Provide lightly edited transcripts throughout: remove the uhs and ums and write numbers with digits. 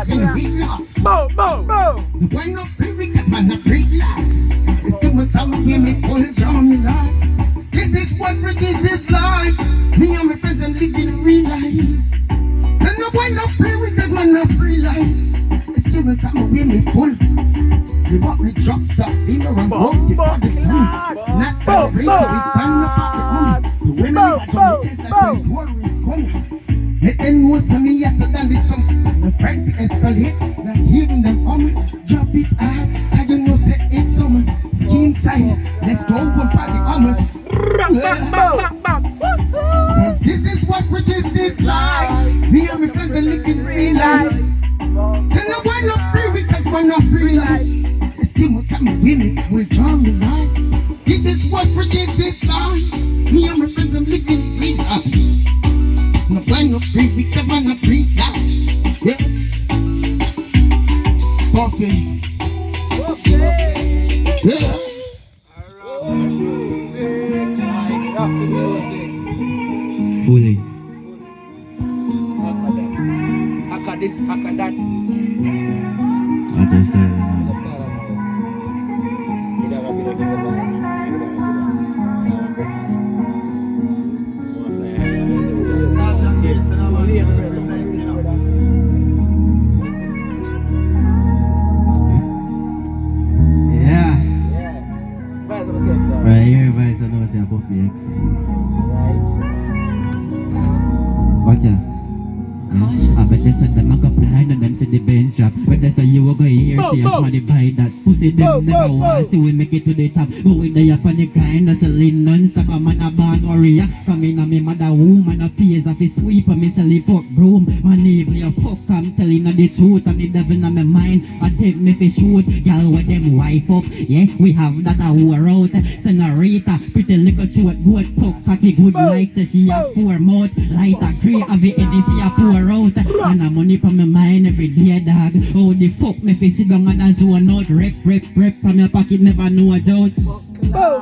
in a big law. Why not free because man not free life? It's too much time when me pull it on me life. This is what riches is like. Me and my friends I'm living real life. So no why not free because man not free life. It's too much time when me pull. We want me drop that beamer and broke it for the sun. Not for the rain so we stand up at the home. The women that don't make sense like the war is coming. Let them know some me after than this song. The fight to escalate, not even them drop it hard, I don't know say it's summer. Skin side, let's go one party homage. Yes, this is what riches is like. Me and my friends are looking real life. So no one not free because we're not free life. Let's give me time with me, we'll draw me life. This is what riches is like. Me and my friends are looking real life. No one not free because we're not free life. Yeah. Puffy. Yeah. Fully. Haka this, haka that. I just started now. Right here, Vybz, I know it's a PUFFYX. Watch out. I bet they said them a go blind and them see the Benz drop. But they say you a go here, see us money buy that. Pussy them never want see we make it to the top. But when they up on the grind, that's a LYNDON. Stop a man a born warrior. Come in a me mother woman a pays off his sweep and me sell it fuck broom. Man evil a fuck, I'm telling her the truth. And the devil in my mind, I take me for shoot. Y'all with them wife up, yeah, we have that a war out. Senorita, pretty little short goat suck cocky good like say she a poor mouth. Light a grey, have it in this a pour out. And a money from my mind every day, dog. Oh, the fuck me fi sit down and a zone out. Rep from your pocket, never know a doubt.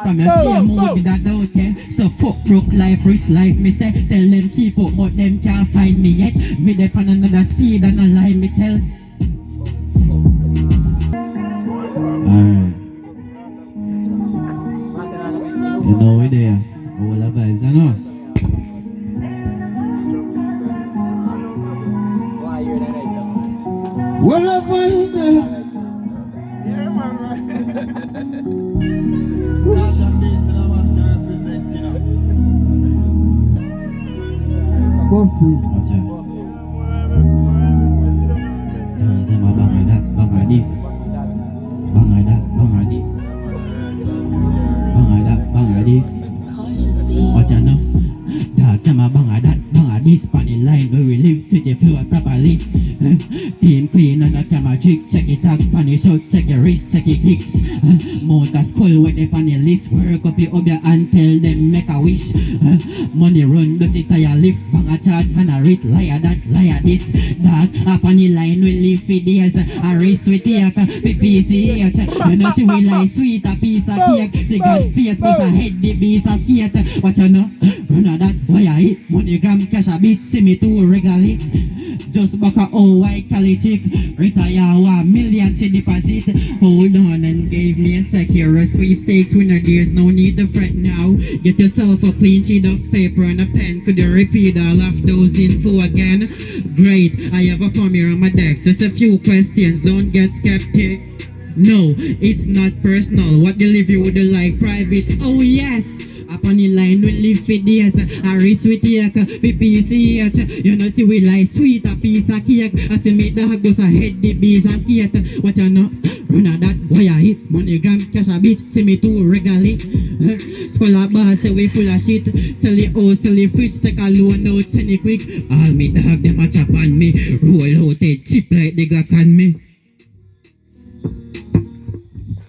From your shame mode with a doubt, yeah. So fuck broke life, rich life, me say. Tell them keep up, but them can't find me yet. Me dey on another speed and a lie me tell. Alright. You know we there. All the vibes, I know. Well, I find that. Yeah, man, right. Sasha Beats and Amaska presenting up. Puffy. Watch out. Sama bang ada this. Bang ada this. Bang ada this. Watch out now. Dog sama bang ada this. Funny line where we live, switch your flow properly. Team clean and a camera tricks. Check it out, funny shot, check your wrist, check your kicks. Motor skull when they on your list. Work up your and tell them make a wish. Money run, do sit tire lift. Bang a charge and a rate, liar that, liar this. Dog up on the line we live for days. A race with take, PPCH. You know see we like sweet, a piece of cake. See God face, cause I head the beast a skate. Watch you know, run a that, why I hit. Money gram, cash a bit, see me too regularly. Just back a old white Cali chick. Retire 1 million to deposit. Hold on and gave me a secure sweepstakes winner. There's no need to fret now. Get yourself a clean sheet of paper and a pen. Could you repeat all of those info again? Great, I have a form here on my desk. Just a few questions, don't get skeptic. No, it's not personal. What delivery would you like? Private? Oh yes. Up on the line we live for days. A race with take, PPCH. You know see we like sweet, a piece of cake. I see me dog just a head the beast and skate. What you know? Run a that, why I hit. Money gram, cash a bit, see me too regularly. Skull a bar, say we full of shit. Sell the house, sell the fridge, take a loan out, send it quick. All me dog, them a chop on me. Roll out a chip like the Glock on me.